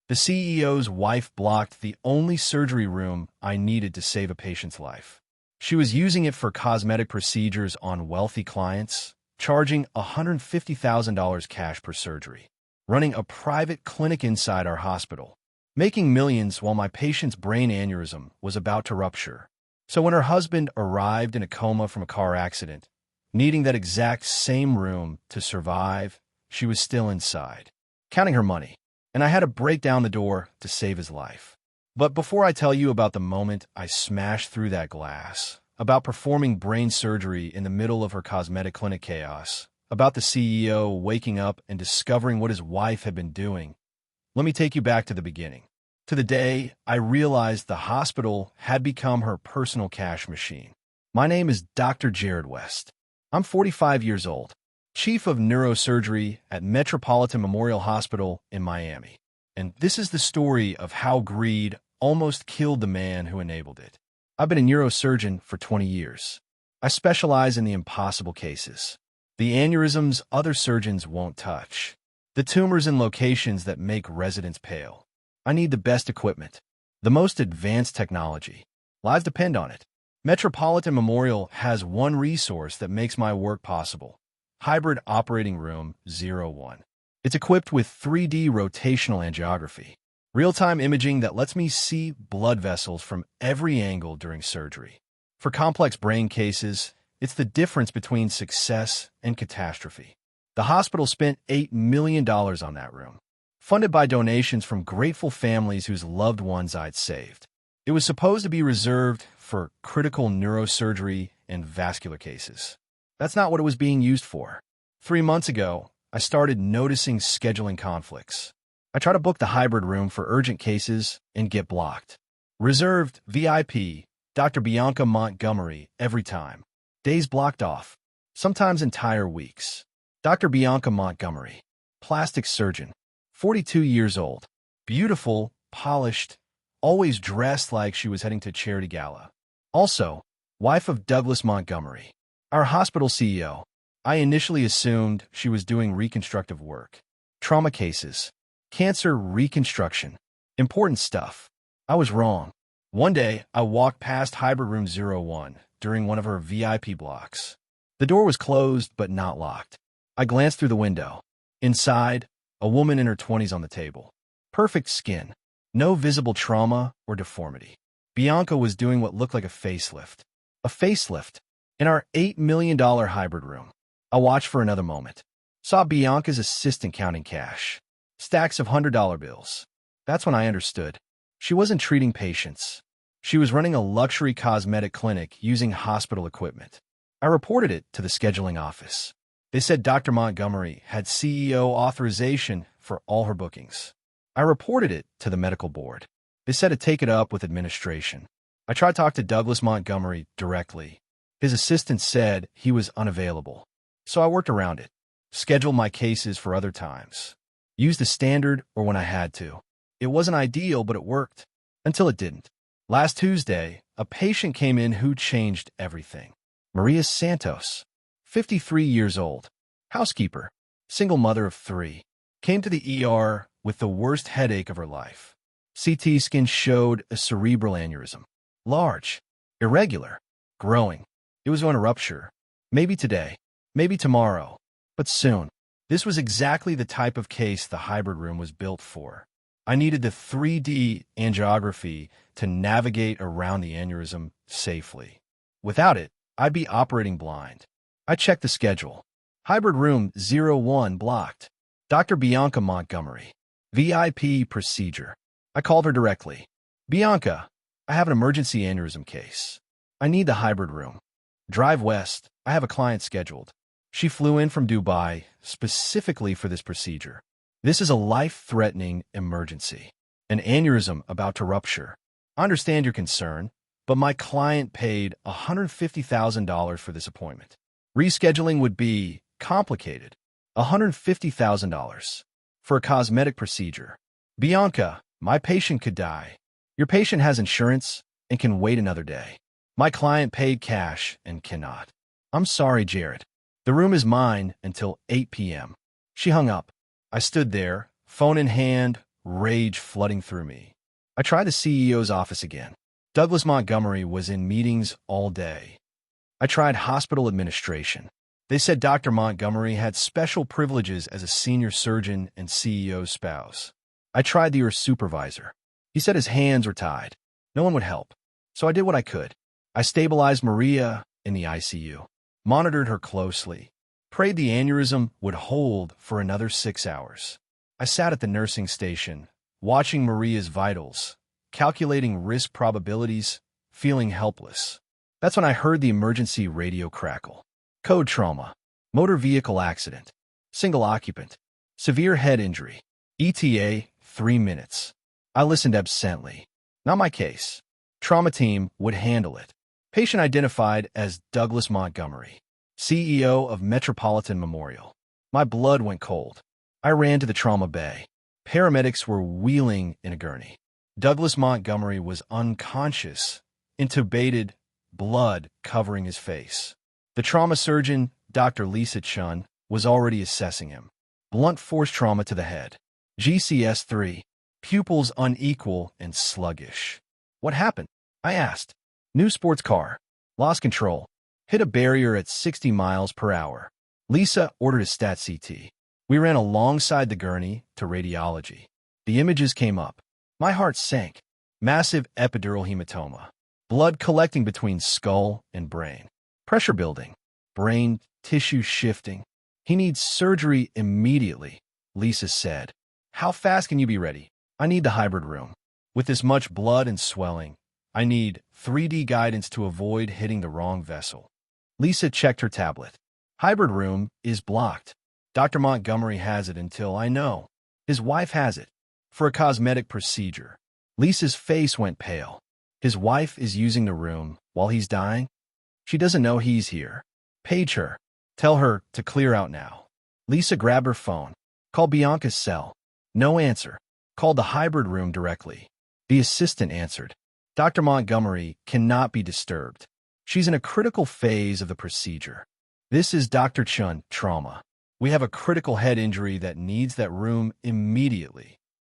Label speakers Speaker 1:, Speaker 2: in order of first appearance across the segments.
Speaker 1: The CEO's wife blocked the only surgery room I needed to save a patient's life. She was using it for cosmetic procedures on wealthy clients, charging $150,000 cash per surgery, running a private clinic inside our hospital, making millions while my patient's brain aneurysm was about to rupture. So when her husband arrived in a coma from a car accident, needing that exact same room to survive, she was still inside, counting her money, and I had to break down the door to save his life. But before I tell you about the moment I smashed through that glass, about performing brain surgery in the middle of her cosmetic clinic chaos, about the CEO waking up and discovering what his wife had been doing, let me take you back to the beginning, to the day I realized the hospital had become her personal cash machine. My name is Dr. Jared West. I'm 45 years old, chief of neurosurgery at Metropolitan Memorial Hospital in Miami. And this is the story of how greed almost killed the man who enabled it. I've been a neurosurgeon for 20 years. I specialize in the impossible cases, the aneurysms other surgeons won't touch, the tumors in locations that make residents pale. I need the best equipment, the most advanced technology. Lives depend on it. Metropolitan Memorial has one resource that makes my work possible: Hybrid Operating Room 01. It's equipped with 3D rotational angiography, real-time imaging that lets me see blood vessels from every angle during surgery. For complex brain cases, it's the difference between success and catastrophe. The hospital spent $8 million on that room, funded by donations from grateful families whose loved ones I'd saved. It was supposed to be reserved for critical neurosurgery and vascular cases. That's not what it was being used for. 3 months ago, I started noticing scheduling conflicts. I try to book the hybrid room for urgent cases and get blocked. Reserved VIP, Dr. Bianca Montgomery, every time. Days blocked off, sometimes entire weeks. Dr. Bianca Montgomery, plastic surgeon, 42 years old, beautiful, polished, always dressed like she was heading to charity gala. Also, wife of Douglas Montgomery, our hospital CEO. I initially assumed she was doing reconstructive work, trauma cases, cancer reconstruction, important stuff. I was wrong. One day, I walked past Hybrid Room 01 during one of her VIP blocks. The door was closed but not locked. I glanced through the window. Inside, a woman in her 20s on the table. Perfect skin, no visible trauma or deformity. Bianca was doing what looked like a facelift. A facelift in our $8 million hybrid room. I watched for another moment. Saw Bianca's assistant counting cash. Stacks of $100 bills. That's when I understood. She wasn't treating patients. She was running a luxury cosmetic clinic using hospital equipment. I reported it to the scheduling office. They said Dr. Montgomery had CEO authorization for all her bookings. I reported it to the medical board. They said to take it up with administration. I tried to talk to Douglas Montgomery directly. His assistant said he was unavailable. So I worked around it, scheduled my cases for other times, used the standard or when I had to. It wasn't ideal, but it worked. Until it didn't. Last Tuesday, a patient came in who changed everything. Maria Santos, 53 years old, housekeeper, single mother of 3, came to the ER with the worst headache of her life. CT scan showed a cerebral aneurysm. Large, irregular, growing. It was going to rupture. Maybe today. Maybe tomorrow, but soon. This was exactly the type of case the hybrid room was built for. I needed the 3D angiography to navigate around the aneurysm safely. Without it, I'd be operating blind. I checked the schedule. Hybrid room 01 blocked. Dr. Bianca Montgomery. VIP procedure. I called her directly. Bianca, I have an emergency aneurysm case. I need the hybrid room. Drive west. I have a client scheduled. She flew in from Dubai specifically for this procedure. This is a life-threatening emergency. An aneurysm about to rupture. I understand your concern, but my client paid $150,000 for this appointment. Rescheduling would be complicated. $150,000 for a cosmetic procedure. Bianca, my patient could die. Your patient has insurance and can wait another day. My client paid cash and cannot. I'm sorry, Jared. The room is mine until 8 p.m. She hung up. I stood there, phone in hand, rage flooding through me. I tried the CEO's office again. Douglas Montgomery was in meetings all day. I tried hospital administration. They said Dr. Montgomery had special privileges as a senior surgeon and CEO's spouse. I tried the supervisor. He said his hands were tied. No one would help. So I did what I could. I stabilized Maria in the ICU, monitored her closely, prayed the aneurysm would hold for another 6 hours. I sat at the nursing station, watching Maria's vitals, calculating risk probabilities, feeling helpless. That's when I heard the emergency radio crackle. Code trauma, motor vehicle accident, single occupant, severe head injury, ETA, 3 minutes. I listened absently. Not my case. Trauma team would handle it. Patient identified as Douglas Montgomery, CEO of Metropolitan Memorial. My blood went cold. I ran to the trauma bay. Paramedics were wheeling in a gurney. Douglas Montgomery was unconscious, intubated, blood covering his face. The trauma surgeon, Dr. Lisa Chun, was already assessing him. Blunt force trauma to the head. GCS-3. Pupils unequal and sluggish. What happened? I asked. New sports car. Lost control. Hit a barrier at 60 miles per hour. Lisa ordered a stat CT. We ran alongside the gurney to radiology. The images came up. My heart sank. Massive epidural hematoma. Blood collecting between skull and brain. Pressure building. Brain tissue shifting. He needs surgery immediately, Lisa said. How fast can you be ready? I need the hybrid room. With this much blood and swelling, I need 3D guidance to avoid hitting the wrong vessel. Lisa checked her tablet. Hybrid room is blocked. Dr. Montgomery has it until I know. His wife has it. For a cosmetic procedure. Lisa's face went pale. His wife is using the room while he's dying? She doesn't know he's here. Page her. Tell her to clear out now. Lisa grabbed her phone. Call Bianca's cell. No answer. Called the hybrid room directly. The assistant answered. Dr. Montgomery cannot be disturbed. She's in a critical phase of the procedure. This is Dr. Chun, trauma. We have a critical head injury that needs that room immediately.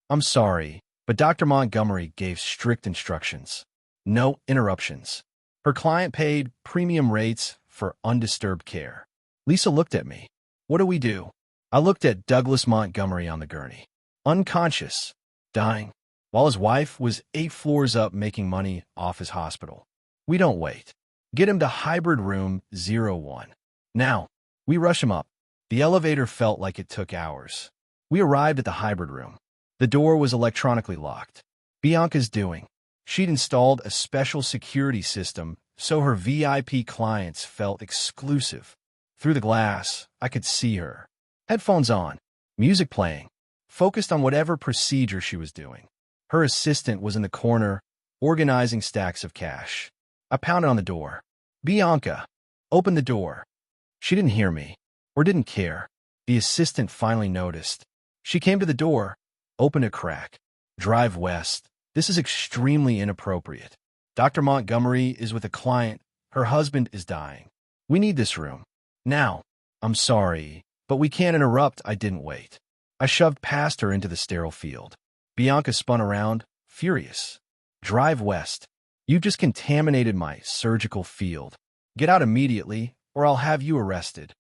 Speaker 1: I'm sorry, but Dr. Montgomery gave strict instructions. No interruptions. Her client paid premium rates for undisturbed care. Lisa looked at me. What do we do? I looked at Douglas Montgomery on the gurney. Unconscious. Dying. While his wife was 8 floors up making money off his hospital. We don't wait. Get him to hybrid room 01. Now, we rush him up. The elevator felt like it took hours. We arrived at the hybrid room. The door was electronically locked. Bianca's doing. She'd installed a special security system so her VIP clients felt exclusive. Through the glass, I could see her. Headphones on, music playing, focused on whatever procedure she was doing. Her assistant was in the corner, organizing stacks of cash. I pounded on the door. Bianca, open the door. She didn't hear me, or didn't care. The assistant finally noticed. She came to the door, opened a crack. Drive west. This is extremely inappropriate. Dr. Montgomery is with a client. Her husband is dying. We need this room. Now. I'm sorry, but we can't interrupt. I didn't wait. I shoved past her into the sterile field. Bianca spun around, furious. Drive west. You just contaminated my surgical field. Get out immediately, or I'll have you arrested.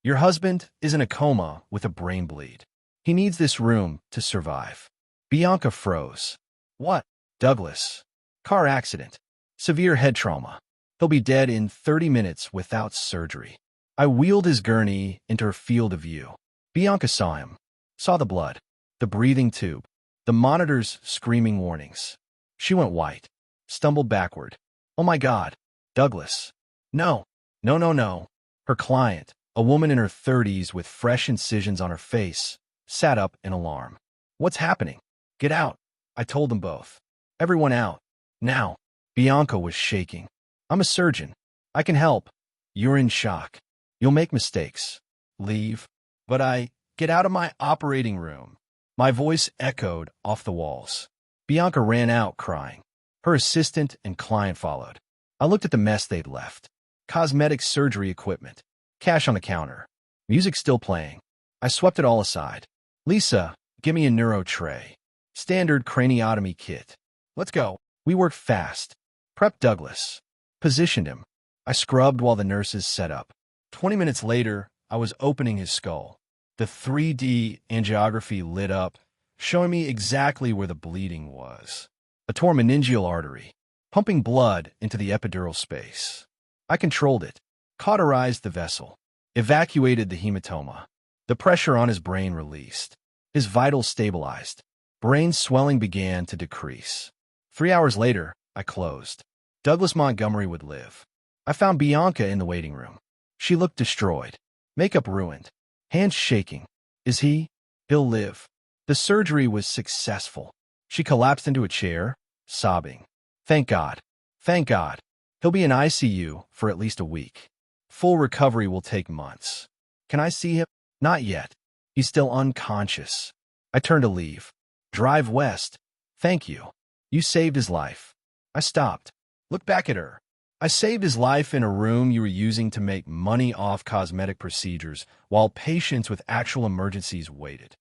Speaker 1: Your husband is in a coma with a brain bleed. He needs this room to survive. Bianca froze. What? Douglas. Car accident. Severe head trauma. He'll be dead in 30 minutes without surgery. I wheeled his gurney into her field of view. Bianca saw him. Saw the blood. The breathing tube. The monitors screaming warnings. She went white. Stumbled backward. Oh my God. Douglas. No. No, no, no. Her client, a woman in her 30s with fresh incisions on her face, sat up in alarm. What's happening? Get out. I told them both. Everyone out. Now. Bianca was shaking. I'm a surgeon. I can help. You're in shock. You'll make mistakes. Leave. But get out of my operating room. My voice echoed off the walls. Bianca ran out crying. Her assistant and client followed. I looked at the mess they'd left. Cosmetic surgery equipment. Cash on the counter. Music still playing. I swept it all aside. Lisa, give me a neuro tray. Standard craniotomy kit. Let's go. We worked fast. Prepped Douglas. Positioned him. I scrubbed while the nurses set up. 20 minutes later, I was opening his skull. The 3D angiography lit up, showing me exactly where the bleeding was. A torn meningeal artery, pumping blood into the epidural space. I controlled it, cauterized the vessel, evacuated the hematoma. The pressure on his brain released. His vitals stabilized. Brain swelling began to decrease. 3 hours later, I closed. Douglas Montgomery would live. I found Bianca in the waiting room. She looked destroyed. Makeup ruined. Hands shaking. Is he? He'll live. The surgery was successful. She collapsed into a chair, sobbing. Thank God. Thank God. He'll be in ICU for at least a week. Full recovery will take months. Can I see him? Not yet. He's still unconscious. I turned to leave. Drive west. Thank you. You saved his life. I stopped. Look back at her. I saved his life in a room you were using to make money off cosmetic procedures while patients with actual emergencies waited.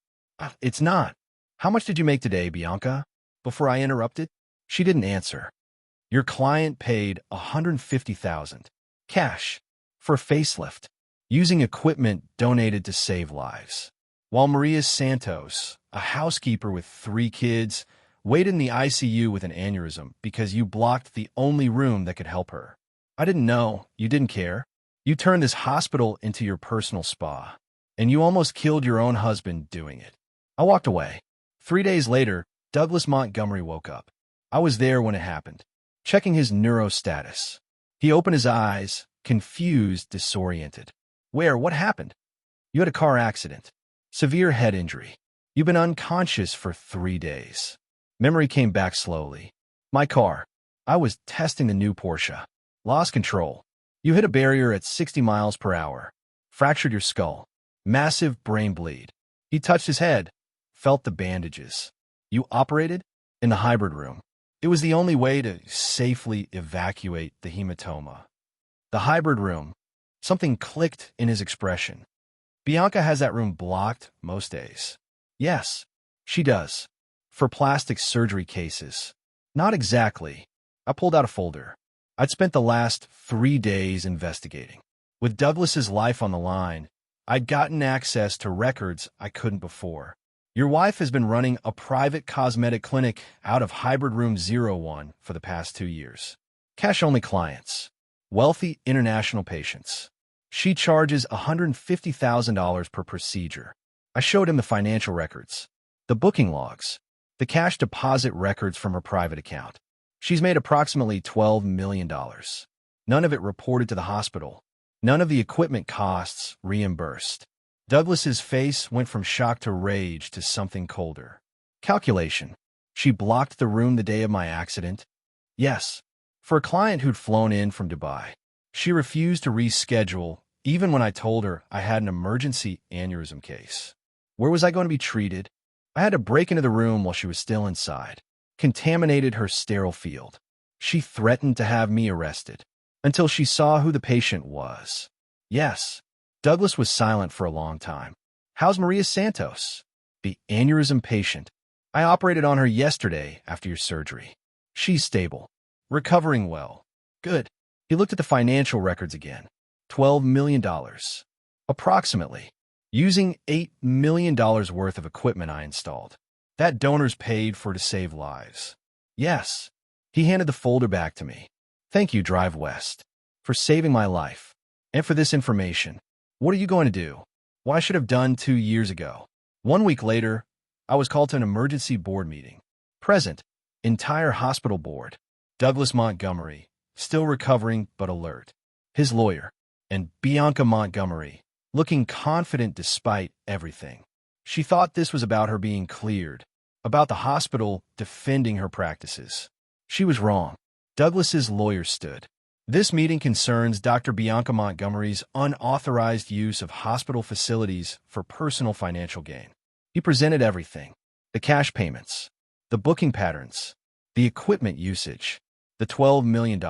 Speaker 1: It's not. How much did you make today, Bianca? Before I interrupted, she didn't answer. Your client paid $150,000 cash for a facelift, using equipment donated to save lives. While Maria Santos, a housekeeper with 3 kids, waited in the ICU with an aneurysm because you blocked the only room that could help her. I didn't know. You didn't care. You turned this hospital into your personal spa, and you almost killed your own husband doing it. I walked away. 3 days later, Douglas Montgomery woke up. I was there when it happened, checking his neuro status. He opened his eyes, confused, disoriented. What happened? You had a car accident. Severe head injury. You've been unconscious for 3 days. Memory came back slowly. My car. I was testing the new Porsche. Lost control. You hit a barrier at 60 miles per hour. Fractured your skull. Massive brain bleed. He touched his head. Felt the bandages. You operated? In the hybrid room. It was the only way to safely evacuate the hematoma. The hybrid room. Something clicked in his expression. Bianca has that room blocked most days. Yes, she does. For plastic surgery cases. Not exactly. I pulled out a folder. I'd spent the last 3 days investigating. With Douglas's life on the line, I'd gotten access to records I couldn't before. Your wife has been running a private cosmetic clinic out of Hybrid Room 01 for the past 2 years. Cash-only clients. Wealthy international patients. She charges $150,000 per procedure. I showed him the financial records, the booking logs, the cash deposit records from her private account. She's made approximately $12 million. None of it reported to the hospital. None of the equipment costs reimbursed. Douglas's face went from shock to rage to something colder. Calculation. She blocked the room the day of my accident? Yes. For a client who'd flown in from Dubai. She refused to reschedule, even when I told her I had an emergency aneurysm case. Where was I going to be treated? I had to break into the room while she was still inside. Contaminated her sterile field. She threatened to have me arrested. Until she saw who the patient was. Yes. Douglas was silent for a long time. How's Maria Santos? The aneurysm patient. I operated on her yesterday after your surgery. She's stable. Recovering well. Good. He looked at the financial records again. $12 million. Approximately. Using $8 million worth of equipment I installed. That donors paid for to save lives. Yes. He handed the folder back to me. Thank you, Drive West, for saving my life. And for this information. What are you going to do? What I should have done 2 years ago. 1 week later, I was called to an emergency board meeting. Present. Entire hospital board. Douglas Montgomery, still recovering but alert. His lawyer. And Bianca Montgomery, looking confident despite everything. She thought this was about her being cleared. About the hospital defending her practices. She was wrong. Douglas's lawyer stood. This meeting concerns Dr. Bianca Montgomery's unauthorized use of hospital facilities for personal financial gain. He presented everything. The cash payments. The booking patterns. The equipment usage. The $12 million.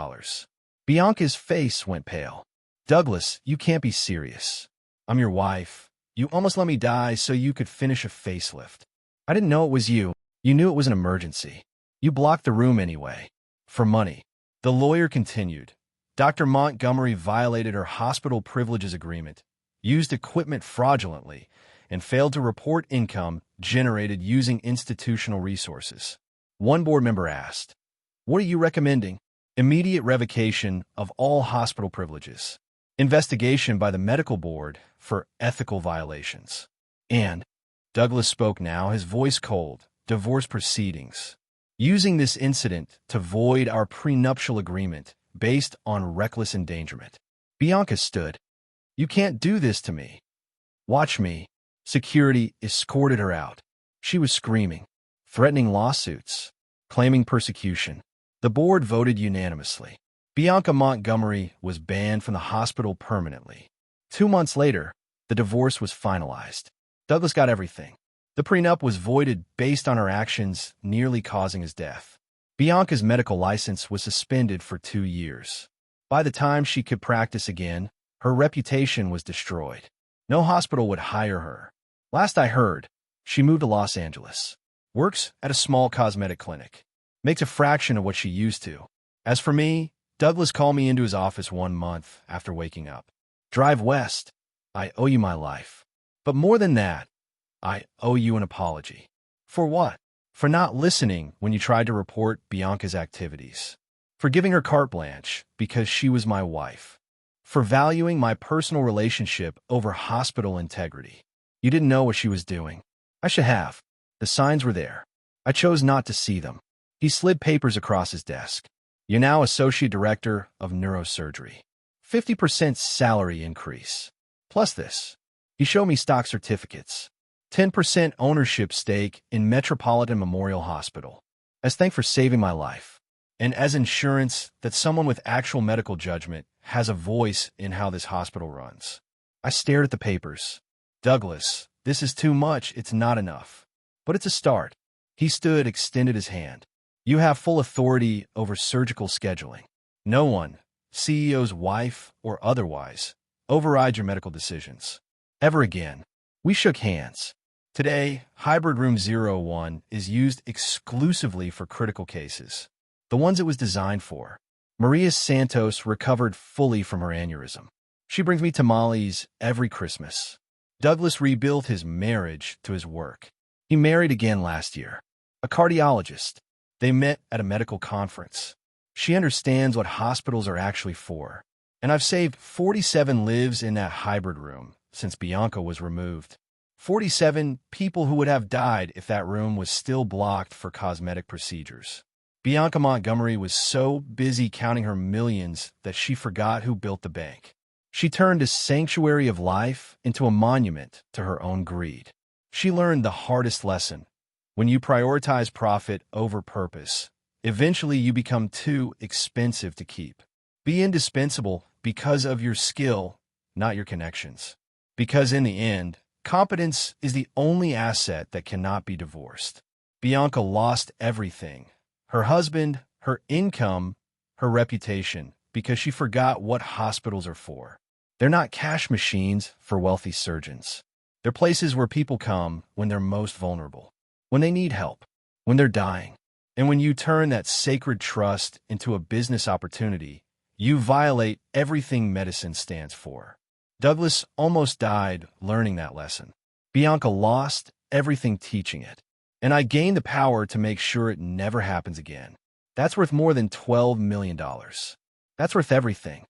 Speaker 1: Bianca's face went pale. Douglas, you can't be serious. I'm your wife. You almost let me die so you could finish a facelift. I didn't know it was you. You knew it was an emergency. You blocked the room anyway. For money. The lawyer continued. Dr. Montgomery violated her hospital privileges agreement, used equipment fraudulently, and failed to report income generated using institutional resources. One board member asked, "What are you recommending?" Immediate revocation of all hospital privileges. Investigation by the medical board for ethical violations. And Douglas spoke now, his voice cold. Divorce proceedings. Using this incident to void our prenuptial agreement based on reckless endangerment. Bianca stood. "You can't do this to me. Watch me." Security escorted her out. She was screaming, threatening lawsuits, claiming persecution. The board voted unanimously. Bianca Montgomery was banned from the hospital permanently. 2 months later, the divorce was finalized. Douglas got everything. The prenup was voided based on her actions nearly causing his death. Bianca's medical license was suspended for 2 years. By the time she could practice again, her reputation was destroyed. No hospital would hire her. Last I heard, she moved to Los Angeles. Works at a small cosmetic clinic. Makes a fraction of what she used to. As for me, Douglas called me into his office 1 month after waking up. "Drive west. I owe you my life. But more than that, I owe you an apology." "For what?" "For not listening when you tried to report Bianca's activities. For giving her carte blanche because she was my wife. For valuing my personal relationship over hospital integrity. You didn't know what she was doing. I should have. The signs were there. I chose not to see them." He slid papers across his desk. "You're now Associate Director of Neurosurgery. 50% salary increase. Plus this." He showed me stock certificates. 10% ownership stake in Metropolitan Memorial Hospital. As thanks for saving my life. And as insurance that someone with actual medical judgment has a voice in how this hospital runs. I stared at the papers. "Douglas, this is too much. It's not enough. But it's a start." He stood, extended his hand. "You have full authority over surgical scheduling. No one, CEO's wife or otherwise, overrides your medical decisions. Ever again." We shook hands. Today, Hybrid Room 01 is used exclusively for critical cases. The ones it was designed for. Maria Santos recovered fully from her aneurysm. She brings me tamales every Christmas. Douglas rebuilt his marriage to his work. He married again last year. A cardiologist. They met at a medical conference. She understands what hospitals are actually for. And I've saved 47 lives in that hybrid room since Bianca was removed. 47 people who would have died if that room was still blocked for cosmetic procedures. Bianca Montgomery was so busy counting her millions that she forgot who built the bank. She turned a sanctuary of life into a monument to her own greed. She learned the hardest lesson. When you prioritize profit over purpose, eventually you become too expensive to keep. Be indispensable because of your skill, not your connections. Because in the end, competence is the only asset that cannot be divorced. Bianca lost everything. Her husband, her income, her reputation, because she forgot what hospitals are for. They're not cash machines for wealthy surgeons. They're places where people come when they're most vulnerable, when they need help, when they're dying. And when you turn that sacred trust into a business opportunity, you violate everything medicine stands for. Douglas almost died learning that lesson. Bianca lost everything teaching it. And I gained the power to make sure it never happens again. That's worth more than $12 million. That's worth everything.